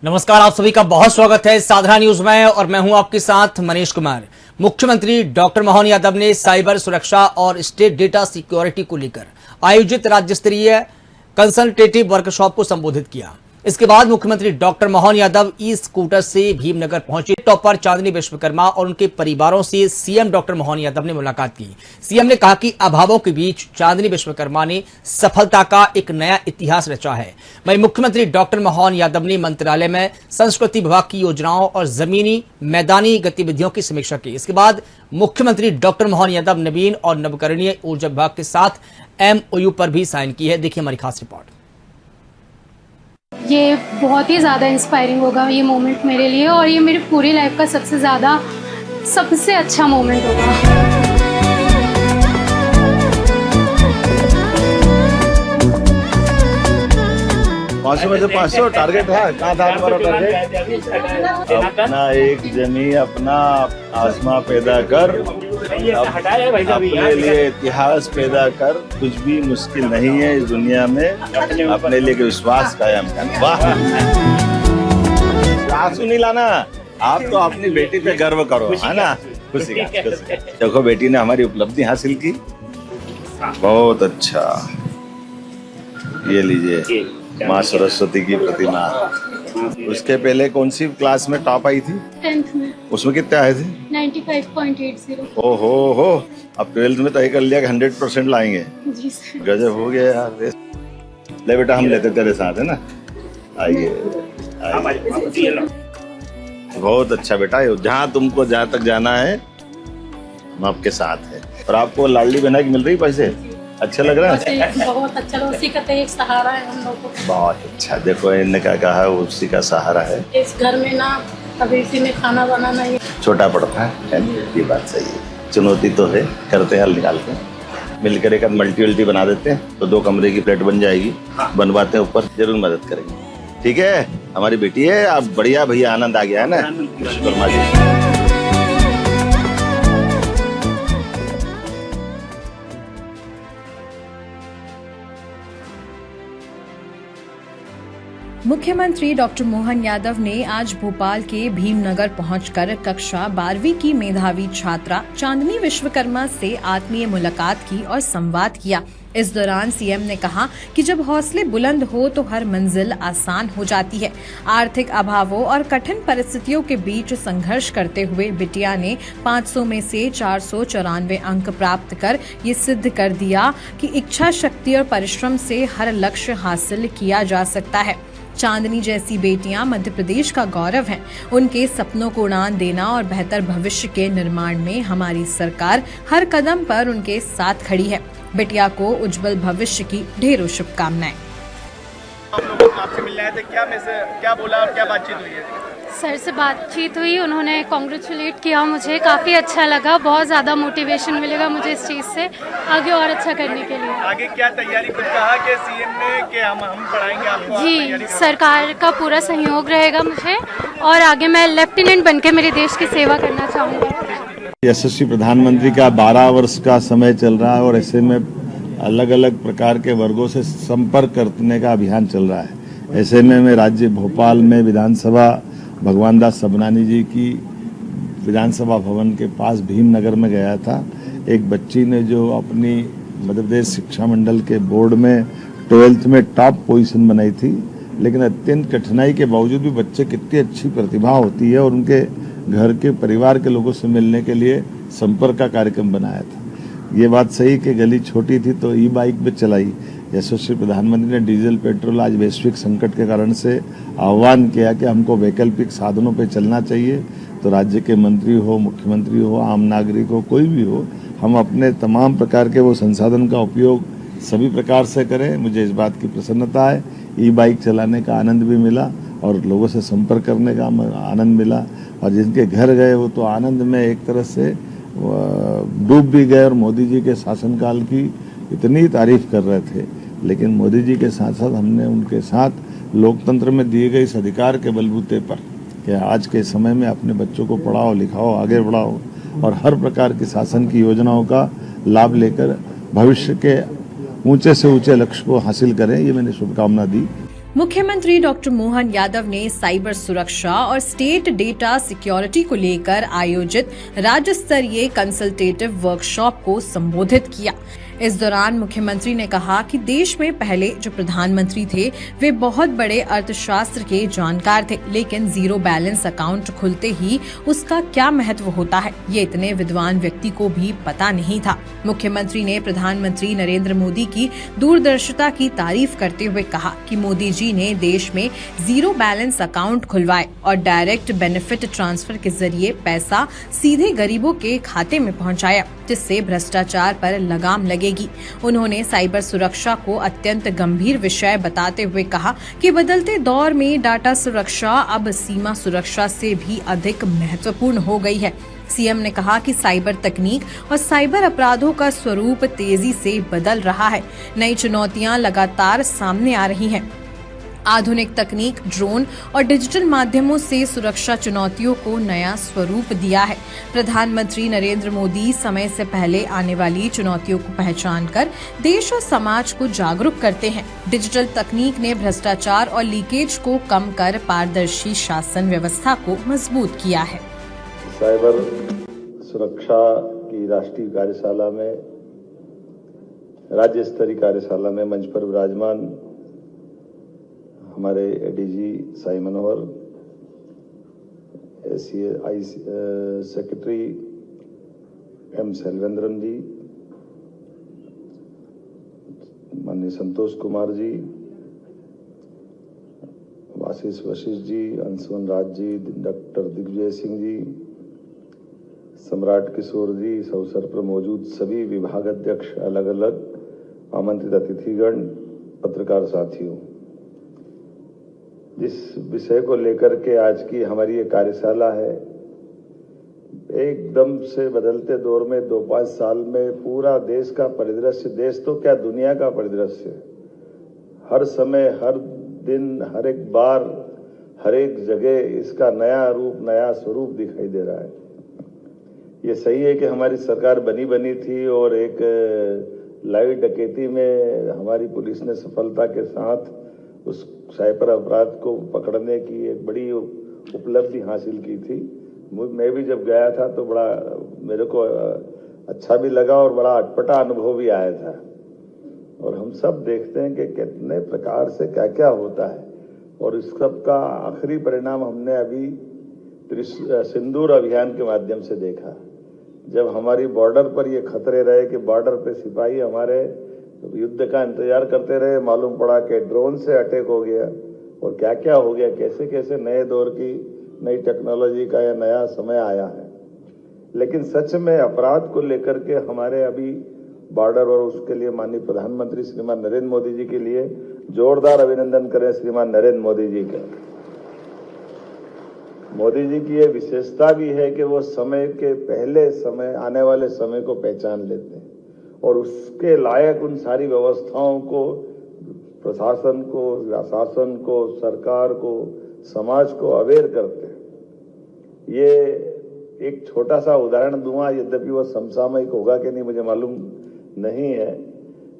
नमस्कार, आप सभी का बहुत स्वागत है साधना न्यूज में और मैं हूं आपके साथ मनीष कुमार। मुख्यमंत्री डॉक्टर मोहन यादव ने साइबर सुरक्षा और स्टेट डेटा सिक्योरिटी को लेकर आयोजित राज्य स्तरीय कंसल्टेटिव वर्कशॉप को संबोधित किया। इसके बाद मुख्यमंत्री doctor Mohan Yadav e scooter से भीमनगर पहुंचे। टॉपर चांदनी विश्वकर्मा और उनके परिवारों से सीएम डॉक्टर मोहन यादव ने मुलाकात की। सीएम ने कहा कि अभावों के बीच चांदनी विश्वकर्मा ने सफलता का एक नया इतिहास रचा है। वहीं मुख्यमंत्री डॉक्टर मोहन यादव ने मंत्रालय में संस्कृति विभाग की योजनाओं और जमीनी मैदानी गतिविधियों की समीक्षा की। इसके बाद मुख्यमंत्री डॉक्टर मोहन यादव नवीन और नवकरणीय ऊर्जा विभाग के साथ MOU पर भी साइन की है। देखिए हमारी खास रिपोर्ट। ये बहुत ही ज़्यादा इंस्पायरिंग होगा ये मोमेंट मेरे लिए, और ये मेरी पूरी लाइफ का सबसे अच्छा मोमेंट होगा। 500 में से 500 टारगेट है। कहाँ था हमारा टारगेट? अपना एक जमी अपना आसमां पैदा कर, अपने लिए इतिहास पैदा कर। कुछ भी मुश्किल नहीं है इस दुनिया में, अपने लिए विश्वास कायम कर। वाह, आंसू नहीं लाना, आप तो अपनी बेटी पे गर्व करो, है ना। खुशी का देखो, बेटी ने हमारी उपलब्धि हासिल की, बहुत अच्छा। ये लीजिए माँ सरस्वती की प्रतिमा। उसके पहले कौन सी क्लास में टॉप आई थी? 10th में। उसमें कितने आए थे? 95.80। ओहो, अब 12th में तय कर लिया कि 100% लाएंगे। जी सर। गजब हो गया यार। ले बेटा, हम लेते तेरे साथ, है ना। आइए। बहुत अच्छा बेटा, जहाँ तुमको जहाँ तक जाना है हम आपके साथ है। और आपको लाडली बहना की मिल रही पैसे? अच्छा लग रहा है? बहुत अच्छा लगा, उसी का तो एक सहारा है हम लोग को। बहुत अच्छा। देखो इनने क्या कहा, उसी का सहारा है। इस घर में ना अभी इसी में खाना बनाना ही छोटा पड़ता है, ये बात सही है। चुनौती तो है, करते हैं, हल निकालते हैं। मिलकर एक मल्टी बना देते हैं तो 2 कमरे की फ्लैट बन जाएगी। बनवाते हैं, ऊपर जरूर मदद करेंगे। ठीक है, हमारी बेटी है। आप बढ़िया भैया, आनंद आ गया है ना विश्वकर्मा जी। मुख्यमंत्री डॉक्टर मोहन यादव ने आज भोपाल के भीमनगर पहुंचकर कक्षा 12वीं की मेधावी छात्रा चांदनी विश्वकर्मा से आत्मीय मुलाकात की और संवाद किया। इस दौरान सीएम ने कहा कि जब हौसले बुलंद हो तो हर मंजिल आसान हो जाती है। आर्थिक अभावों और कठिन परिस्थितियों के बीच संघर्ष करते हुए बिटिया ने 500 में से 494 अंक प्राप्त कर ये सिद्ध कर दिया कि इच्छा शक्ति और परिश्रम से हर लक्ष्य हासिल किया जा सकता है। चांदनी जैसी बेटियां मध्य प्रदेश का गौरव हैं। उनके सपनों को उड़ान देना और बेहतर भविष्य के निर्माण में हमारी सरकार हर कदम पर उनके साथ खड़ी है। बिटिया को उज्जवल भविष्य की ढेरों शुभकामनाएं। आप लोगों को आपसे मिलने आए थे, क्या बोला और क्या बातचीत हुई है? सर से बातचीत हुई, उन्होंने कॉन्ग्रेचुलेट किया, मुझे काफ़ी अच्छा लगा। बहुत ज़्यादा मोटिवेशन मिलेगा मुझे इस चीज़ से आगे और अच्छा करने के लिए। आगे क्या तैयारी? कुछ कहा कि सीएम ने कि हम पढ़ाएंगे आपको? जी, सरकार का पूरा सहयोग रहेगा मुझे, और आगे मैं लेफ्टिनेंट बनके मेरे देश की सेवा करना चाहूँगी। यशस्वी प्रधानमंत्री का 12 वर्ष का समय चल रहा है और ऐसे में अलग अलग प्रकार के वर्गों से संपर्क करने का अभियान चल रहा है। ऐसे में मैं राज्य भोपाल में विधानसभा भगवान दास सबनानी जी की विधानसभा भवन के पास भीमनगर में गया था। एक बच्ची ने जो अपनी मध्य प्रदेश शिक्षा मंडल के बोर्ड में 12th में टॉप पोजीशन बनाई थी, लेकिन अत्यंत कठिनाई के बावजूद भी बच्चे कितनी अच्छी प्रतिभा होती है, और उनके घर के परिवार के लोगों से मिलने के लिए संपर्क का कार्यक्रम बनाया था। ये बात सही कि गली छोटी थी तो ई-बाइक पे चलाई। यशस्वी प्रधानमंत्री ने डीजल पेट्रोल आज वैश्विक संकट के कारण से आह्वान किया कि हमको वैकल्पिक साधनों पे चलना चाहिए। तो राज्य के मंत्री हो, मुख्यमंत्री हो, आम नागरिक हो, कोई भी हो, हम अपने तमाम प्रकार के वो संसाधन का उपयोग सभी प्रकार से करें। मुझे इस बात की प्रसन्नता है। ई-बाइक चलाने का आनंद भी मिला और लोगों से संपर्क करने का आनंद मिला, और जिनके घर गए वो तो आनंद में एक तरह से डूब भी गए और मोदी जी के शासनकाल की इतनी तारीफ कर रहे थे। लेकिन मोदी जी के साथ साथ हमने उनके साथ लोकतंत्र में दिए गए इस अधिकार के बलबूते पर कि आज के समय में अपने बच्चों को पढ़ाओ, लिखाओ, आगे बढ़ाओ और हर प्रकार की शासन की योजनाओं का लाभ लेकर भविष्य के ऊंचे से ऊंचे लक्ष्य को हासिल करें, ये मैंने शुभकामना दी। मुख्यमंत्री डॉक्टर मोहन यादव ने साइबर सुरक्षा और स्टेट डेटा सिक्योरिटी को लेकर आयोजित राज्य स्तरीय कंसल्टेटिव वर्कशॉप को संबोधित किया। इस दौरान मुख्यमंत्री ने कहा कि देश में पहले जो प्रधानमंत्री थे वे बहुत बड़े अर्थशास्त्र के जानकार थे, लेकिन जीरो बैलेंस अकाउंट खुलते ही उसका क्या महत्व होता है ये इतने विद्वान व्यक्ति को भी पता नहीं था। मुख्यमंत्री ने प्रधानमंत्री नरेंद्र मोदी की दूरदर्शिता की तारीफ करते हुए कहा कि मोदी जी ने देश में जीरो बैलेंस अकाउंट खुलवाए और डायरेक्ट बेनिफिट ट्रांसफर के जरिए पैसा सीधे गरीबों के खाते में पहुंचाया, जिससे भ्रष्टाचार पर लगाम लगेगी। उन्होंने साइबर सुरक्षा को अत्यंत गंभीर विषय बताते हुए कहा कि बदलते दौर में डाटा सुरक्षा अब सीमा सुरक्षा से भी अधिक महत्वपूर्ण हो गई है। सीएम ने कहा कि साइबर तकनीक और साइबर अपराधों का स्वरूप तेजी से बदल रहा है। नई चुनौतियां लगातार सामने आ रही हैं। आधुनिक तकनीक, ड्रोन और डिजिटल माध्यमों से सुरक्षा चुनौतियों को नया स्वरूप दिया है। प्रधानमंत्री नरेंद्र मोदी समय से पहले आने वाली चुनौतियों को पहचानकर देश और समाज को जागरूक करते हैं। डिजिटल तकनीक ने भ्रष्टाचार और लीकेज को कम कर पारदर्शी शासन व्यवस्था को मजबूत किया है। साइबर सुरक्षा की राष्ट्रीय कार्यशाला में, राज्य स्तरीय कार्यशाला में मंच पर विराजमान हमारे एडीजी साई मनोहर, आई सेक्रेटरी एम शैलवेंद्रन जी, माननीय संतोष कुमार जी, आशीष वशिष्ठ जी, अंशुमन राज जी, डॉक्टर दिग्विजय सिंह जी, सम्राट किशोर जी, इस अवसर पर मौजूद सभी विभाग अध्यक्ष, अलग अलग आमंत्रित अतिथिगण, पत्रकार साथियों, जिस विषय को लेकर के आज की हमारी ये कार्यशाला है, एकदम से बदलते दौर में 2-5 साल में पूरा देश का परिदृश्य, देश तो क्या दुनिया का परिदृश्य, हर समय, हर दिन, हर एक बार, हर एक जगह इसका नया रूप, नया स्वरूप दिखाई दे रहा है। ये सही है कि हमारी सरकार बनी थी और एक लाइव डकैती में हमारी पुलिस ने सफलता के साथ उस साइबर अपराध को पकड़ने की एक बड़ी उपलब्धि हासिल की थी। मैं भी जब गया था तो बड़ा मेरे को अच्छा भी लगा और बड़ा अटपटा अनुभव भी आया था। और हम सब देखते हैं कि कितने प्रकार से क्या क्या होता है, और इस सब का आखिरी परिणाम हमने अभी सिंदूर अभियान के माध्यम से देखा। जब हमारी बॉर्डर पर ये खतरे रहे कि बॉर्डर पे सिपाही हमारे युद्ध का इंतजार करते रहे, मालूम पड़ा कि ड्रोन से अटैक हो गया और क्या क्या हो गया, कैसे कैसे नए दौर की नई टेक्नोलॉजी का यह नया समय आया है। लेकिन सच में अपराध को लेकर के हमारे अभी बॉर्डर, और उसके लिए माननीय प्रधानमंत्री श्रीमान नरेंद्र मोदी जी के लिए जोरदार अभिनंदन करें। श्रीमान नरेंद्र मोदी जी का, मोदी जी की यह विशेषता भी है कि वो समय के पहले समय, आने वाले समय को पहचान लेते हैं और उसके लायक उन सारी व्यवस्थाओं को, प्रशासन को, शासन को, सरकार को, समाज को अवेयर करते हैं। ये एक छोटा सा उदाहरण दूंगा, यद्यपि वो समसामयिक होगा कि नहीं मुझे मालूम नहीं है।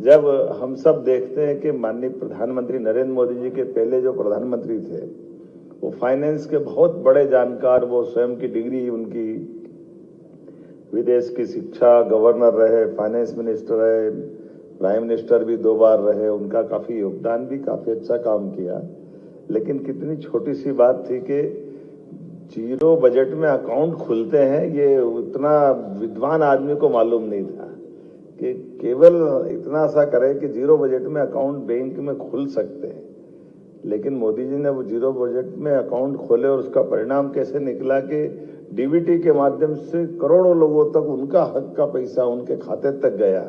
जब हम सब देखते हैं कि माननीय प्रधानमंत्री नरेंद्र मोदी जी के पहले जो प्रधानमंत्री थे वो फाइनेंस के बहुत बड़े जानकार, वो स्वयं की डिग्री उनकी, विदेश की शिक्षा, गवर्नर रहे, फाइनेंस मिनिस्टर रहे, प्राइम मिनिस्टर भी 2 बार रहे, उनका काफी योगदान भी, काफी अच्छा काम किया। लेकिन कितनी छोटी सी बात थी कि जीरो बजट में अकाउंट खुलते हैं, ये उतना विद्वान आदमी को मालूम नहीं था कि केवल इतना सा करे कि जीरो बजट में अकाउंट बैंक में खुल सकते हैं। लेकिन मोदी जी ने वो जीरो बजट में अकाउंट खोले और उसका परिणाम कैसे निकला कि डीबीटी के माध्यम से करोड़ों लोगों तक उनका हक का पैसा उनके खाते तक गया।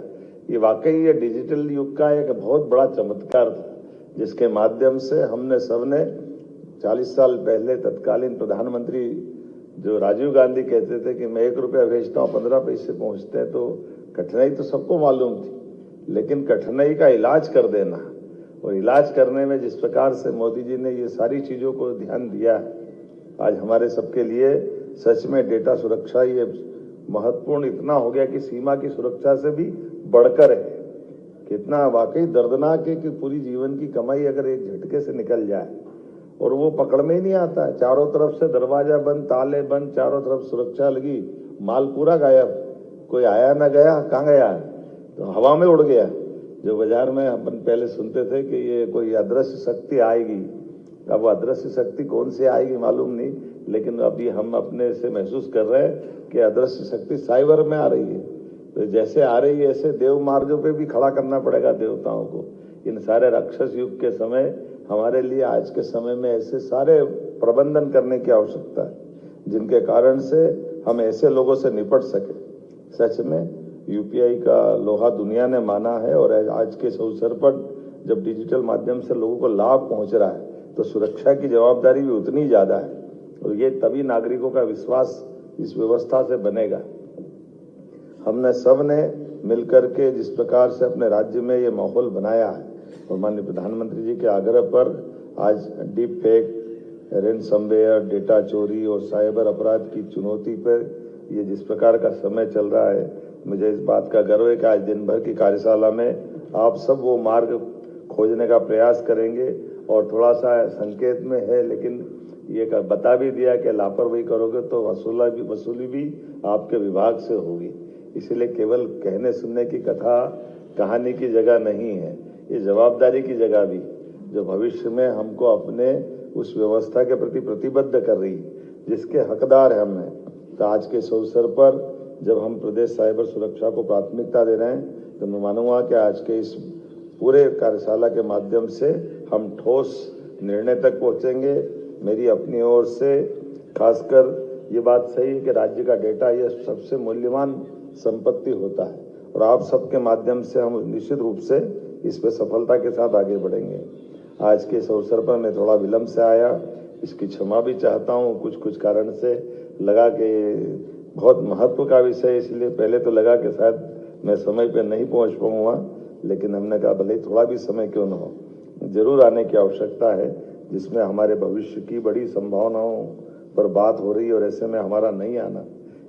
ये वाकई ये डिजिटल युग का एक बहुत बड़ा चमत्कार था, जिसके माध्यम से हमने सबने 40 साल पहले तत्कालीन प्रधानमंत्री जो राजीव गांधी कहते थे कि मैं 1 रुपया भेजता हूँ 15 पैसे पहुंचते हैं, तो कठिनाई तो सबको मालूम थी, लेकिन कठिनाई का इलाज कर देना, और इलाज करने में जिस प्रकार से मोदी जी ने ये सारी चीजों को ध्यान दिया, आज हमारे सबके लिए सच में डेटा सुरक्षा ये महत्वपूर्ण इतना हो गया कि सीमा की सुरक्षा से भी बढ़कर है। कितना वाकई दर्दनाक है कि पूरी जीवन की कमाई अगर एक झटके से निकल जाए और वो पकड़ में ही नहीं आता है। चारों तरफ से दरवाजा बंद, ताले बंद, चारों तरफ सुरक्षा लगी, माल पूरा गायब, कोई आया ना गया, कहाँ गया है? तो हवा में उड़ गया। जो बाजार में अपन पहले सुनते थे कि ये कोई अदृश्य शक्ति आएगी, अब वो अदृश्य शक्ति कौन सी आएगी मालूम नहीं, लेकिन अभी हम अपने से महसूस कर रहे हैं कि अदृश्य शक्ति साइबर में आ रही है। तो जैसे आ रही है ऐसे देव मार्गों पे भी खड़ा करना पड़ेगा देवताओं को। इन सारे राक्षस युग के समय हमारे लिए आज के समय में ऐसे सारे प्रबंधन करने की आवश्यकता है जिनके कारण से हम ऐसे लोगों से निपट सके। सच में यूपीआई का लोहा दुनिया ने माना है और आज के इस अवसर पर जब डिजिटल माध्यम से लोगों को लाभ पहुंच रहा है तो सुरक्षा की जवाबदारी भी उतनी ज्यादा है और ये तभी नागरिकों का विश्वास इस व्यवस्था से बनेगा। हमने सब ने मिलकर के जिस प्रकार से अपने राज्य में ये माहौल बनाया है और माननीय प्रधानमंत्री जी के आग्रह पर आज डीप फेक, रैनसमवेयर, डेटा चोरी और साइबर अपराध की चुनौती पर ये जिस प्रकार का समय चल रहा है, मुझे इस बात का गर्व है कि आज दिन भर की कार्यशाला में आप सब वो मार्ग खोजने का प्रयास करेंगे और थोड़ा सा संकेत में है लेकिन ये बता भी दिया कि लापरवाही करोगे तो वसूली भी आपके विभाग से होगी। इसीलिए केवल कहने सुनने की कथा कहानी की जगह नहीं है, ये जवाबदारी की जगह भी जो भविष्य में हमको अपने उस व्यवस्था के प्रति प्रतिबद्ध कर रही है जिसके हकदार हम हैं। तो आज के इस अवसर पर जब हम प्रदेश साइबर सुरक्षा को प्राथमिकता दे रहे हैं तो मैं मानूंगा कि आज के इस पूरे कार्यशाला के माध्यम से हम ठोस निर्णय तक पहुंचेंगे। मेरी अपनी ओर से खासकर ये बात सही है कि राज्य का डेटा यह सबसे मूल्यवान संपत्ति होता है और आप सबके माध्यम से हम निश्चित रूप से इस पे सफलता के साथ आगे बढ़ेंगे। आज के इस अवसर पर मैं थोड़ा विलंब से आया, इसकी क्षमा भी चाहता हूँ। कुछ कारण से लगा कि बहुत महत्व का विषय, इसलिए पहले तो लगा कि शायद मैं समय पे नहीं पहुंच पाऊंगा, लेकिन हमने कहा भले थोड़ा भी समय क्यों न हो, जरूर आने की आवश्यकता है जिसमें हमारे भविष्य की बड़ी संभावनाओं पर बात हो रही है और ऐसे में हमारा नहीं आना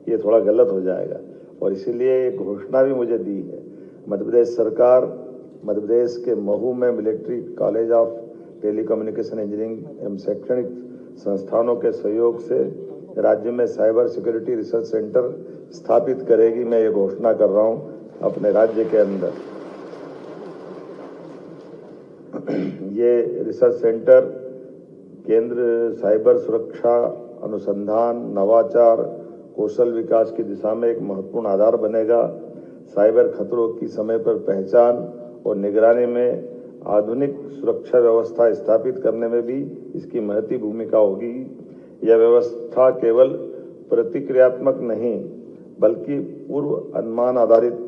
ये थोड़ा गलत हो जाएगा। और इसीलिए एक घोषणा भी मुझे दी है। मध्य प्रदेश सरकार मध्य प्रदेश के महू में military college of telecommunication engineering एवं शैक्षणिक संस्थानों के सहयोग से राज्य में साइबर सिक्योरिटी रिसर्च सेंटर स्थापित करेगी। मैं ये घोषणा कर रहा हूँ अपने राज्य के अंदर। ये रिसर्च सेंटर केंद्र साइबर सुरक्षा, अनुसंधान, नवाचार, कौशल विकास की दिशा में एक महत्वपूर्ण आधार बनेगा। साइबर खतरों की समय पर पहचान और निगरानी में आधुनिक सुरक्षा व्यवस्था स्थापित करने में भी इसकी महती भूमिका होगी। यह व्यवस्था केवल प्रतिक्रियात्मक नहीं बल्कि पूर्व अनुमान आधारित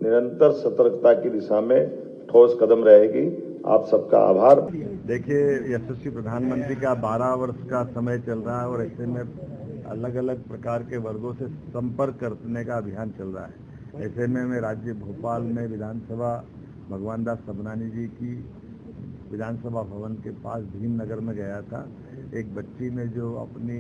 निरंतर सतर्कता की दिशा में ठोस कदम रहेगी। आप सबका आभार। देखिए, यशस्वी प्रधानमंत्री का 12 वर्ष का समय चल रहा है और ऐसे में अलग अलग प्रकार के वर्गों से संपर्क करने का अभियान चल रहा है। ऐसे में मैं राज्य भोपाल में विधानसभा भगवान दास सबनानी जी की विधानसभा भवन के पास भीमनगर में गया था। एक बच्ची ने जो अपनी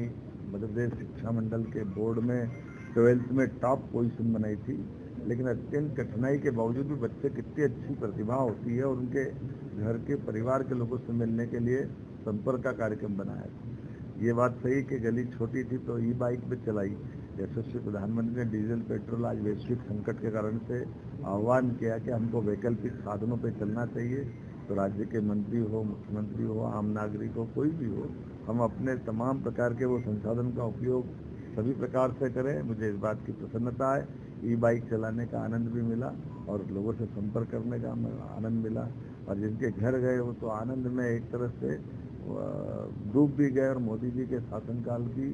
मध्य प्रदेश शिक्षा मंडल के बोर्ड में 12th में टॉप पोजीशन बनाई थी, लेकिन अत्यंत कठिनाई के बावजूद भी बच्चे कितनी अच्छी प्रतिभा होती है और उनके घर के परिवार के लोगों से मिलने के लिए संपर्क का कार्यक्रम बनाया था। ये बात सही कि गली छोटी थी तो ई बाइक पे चलाई। यशस्वी प्रधानमंत्री ने डीजल पेट्रोल आज वैश्विक संकट के कारण से आह्वान किया कि हमको वैकल्पिक साधनों पे चलना चाहिए। तो राज्य के मंत्री हो, मुख्यमंत्री हो, आम नागरिक हो, कोई भी हो, हम अपने तमाम प्रकार के वो संसाधन का उपयोग सभी प्रकार से करें। मुझे इस बात की प्रसन्नता है। ई बाइक चलाने का आनंद भी मिला और लोगों से संपर्क करने का आनंद मिला और जिनके घर गए वो तो आनंद में एक तरह से डूब भी गए और मोदी जी के शासनकाल की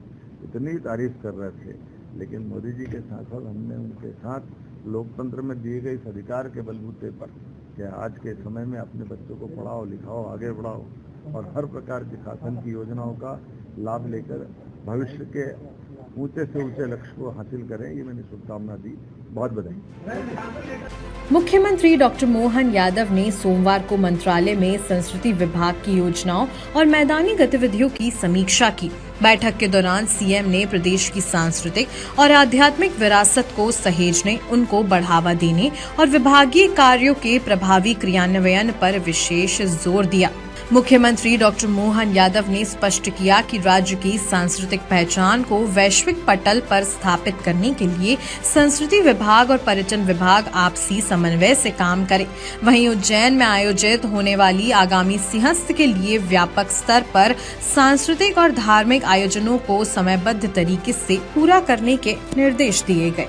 इतनी तारीफ कर रहे थे। लेकिन मोदी जी के साथ साथ हमने उनके साथ लोकतंत्र में दिए गए इस अधिकार के बलबूते पर कि आज के समय में अपने बच्चों को पढ़ाओ, लिखाओ, आगे बढ़ाओ और हर प्रकार की शासन की योजनाओं का लाभ लेकर भविष्य के ऊंचे से ऊंचे लक्ष्य को हासिल करें, ये मैंने शुभकामना दी। बहुत बधाई। मुख्यमंत्री डॉक्टर मोहन यादव ने सोमवार को मंत्रालय में संस्कृति विभाग की योजनाओं और मैदानी गतिविधियों की समीक्षा की। बैठक के दौरान सीएम ने प्रदेश की सांस्कृतिक और आध्यात्मिक विरासत को सहेजने, उनको बढ़ावा देने और विभागीय कार्यों के प्रभावी क्रियान्वयन पर विशेष जोर दिया। मुख्यमंत्री डॉक्टर मोहन यादव ने स्पष्ट किया कि राज्य की सांस्कृतिक पहचान को वैश्विक पटल पर स्थापित करने के लिए संस्कृति विभाग और पर्यटन विभाग आपसी समन्वय से काम करे। वहीं उज्जैन में आयोजित होने वाली आगामी सिंहस्थ के लिए व्यापक स्तर पर सांस्कृतिक और धार्मिक आयोजनों को समयबद्ध तरीके से पूरा करने के निर्देश दिए गए।